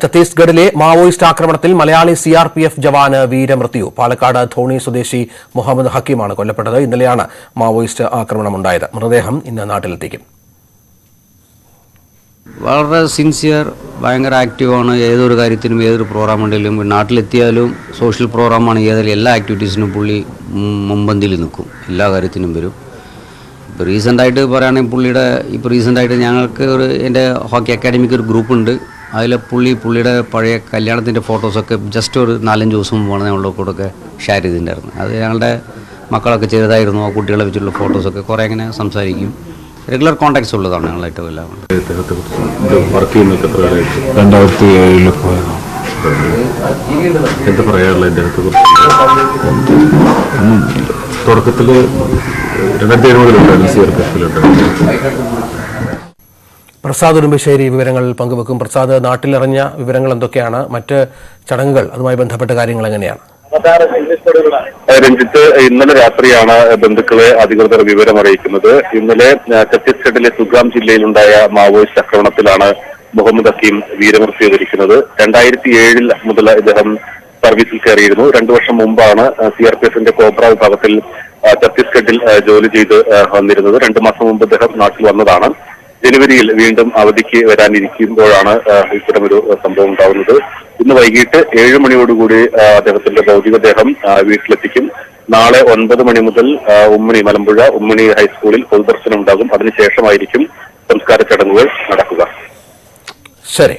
ഛത്തീസ്ഗഡിലെ മാവോയിസ്റ്റ് ആക്രമണത്തിൽ മലയാളി സിആർപിഎഫ് ജവാന് വീരമൃത്യു. പാലക്കാട് ധോണി സ്വദേശി മുഹമ്മദ് ഹക്കീമാണ് കൊല്ലപ്പെട്ടത്. ഇന്നലെയാണ് മാവോയിസ്റ്റ് ആക്രമണമുണ്ടായത്. മൃതദേഹം ഇന്ന് നാട്ടിലെത്തിക്കും. വളരെ സിൻസിയർ, ഭയങ്കര ആക്റ്റീവാണ്. ഏതൊരു കാര്യത്തിനും ഏതൊരു പ്രോഗ്രാം ഉണ്ടെങ്കിലും നാട്ടിലെത്തിയാലും സോഷ്യൽ പ്രോഗ്രാമാണ് ഏതായാലും എല്ലാ ആക്ടിവിറ്റീസിനും പുള്ളി മുൻപന്തിയിൽ നിൽക്കും. എല്ലാ കാര്യത്തിനും വരും. ഇപ്പോൾ റീസെൻ്റായിട്ട് പറയുകയാണെങ്കിൽ റീസെൻ്റായിട്ട് ഞങ്ങൾക്ക് എൻ്റെ ഹോക്കി അക്കാഡമിക്ക് ഒരു ഗ്രൂപ്പുണ്ട്. അതിൽ പുള്ളിയുടെ പഴയ കല്യാണത്തിൻ്റെ ഫോട്ടോസൊക്കെ ജസ്റ്റ് ഒരു 4-5 ദിവസം മുമ്പാണ് ഞങ്ങളുടെ കൂടെയൊക്കെ ഷെയർ ചെയ്തിട്ടുണ്ടായിരുന്നു. അത് ഞങ്ങളുടെ മക്കളൊക്കെ ചെയ്തതായിരുന്നു. ആ കുട്ടികളെ വെച്ചുള്ള ഫോട്ടോസൊക്കെ കുറേ ഇങ്ങനെ സംസാരിക്കും. റെഗുലർ കോൺടാക്ട്സ് ഉള്ളതാണ് ഞങ്ങളായിട്ട് എല്ലാം. 2007 പോയതാണ്. എന്താ പറയാനുള്ള ഇദ്ദേഹത്തെ കുറിച്ച്? തുടക്കത്തിൽ 2007 പ്രസാദ് ഉടുമ്പശ്ശേരി വിവരങ്ങൾ പങ്കുവെക്കും. പ്രസാദ്, നാട്ടിലിറങ്ങിയ വിവരങ്ങൾ എന്തൊക്കെയാണ്? മറ്റ് ചടങ്ങുകൾ, അതുമായി ബന്ധപ്പെട്ട കാര്യങ്ങൾ എങ്ങനെയാണ്? രഞ്ജിത്ത്, ഇന്നലെ രാത്രിയാണ് ബന്ധുക്കളെ അധികൃതർ വിവരം അറിയിക്കുന്നത്. ഇന്നലെ ഛത്തീസ്ഗഡിലെ സുഗാം ജില്ലയിലുണ്ടായ മാവോയിസ്റ്റ് ആക്രമണത്തിലാണ് മുഹമ്മദ് ഹക്കീം വീരമൃത്യു വരിക്കുന്നത്. 2007 മുതൽ ഇദ്ദേഹം സർവീസിൽ കയറിയിരുന്നു. 2 വർഷം മുമ്പാണ് സിആർപിഎഫിന്റെ കോബ്ര വിഭാഗത്തിൽ ഛത്തീസ്ഗഡിൽ ജോലി ചെയ്ത് വന്നിരുന്നത്. 2 മാസം മുമ്പ് അദ്ദേഹം നാട്ടിൽ വന്നതാണ്. ജനുവരിയിൽ വീണ്ടും അവധിക്ക് വരാനിരിക്കുമ്പോഴാണ് ഇത്തരമൊരു സംഭവം ഉണ്ടാവുന്നത്. ഇന്ന് വൈകിട്ട് 7 മണിയോടുകൂടി അദ്ദേഹത്തിന്റെ ഭൗതികദേഹം വീട്ടിലെത്തിക്കും. നാളെ 9 മണി മുതൽ മലമ്പുഴ ഉമ്മണി ഹൈസ്കൂളിൽ പൊതുദർശനം ഉണ്ടാകും. അതിനുശേഷമായിരിക്കും സംസ്കാര ചടങ്ങുകൾ നടക്കുക. ശരി.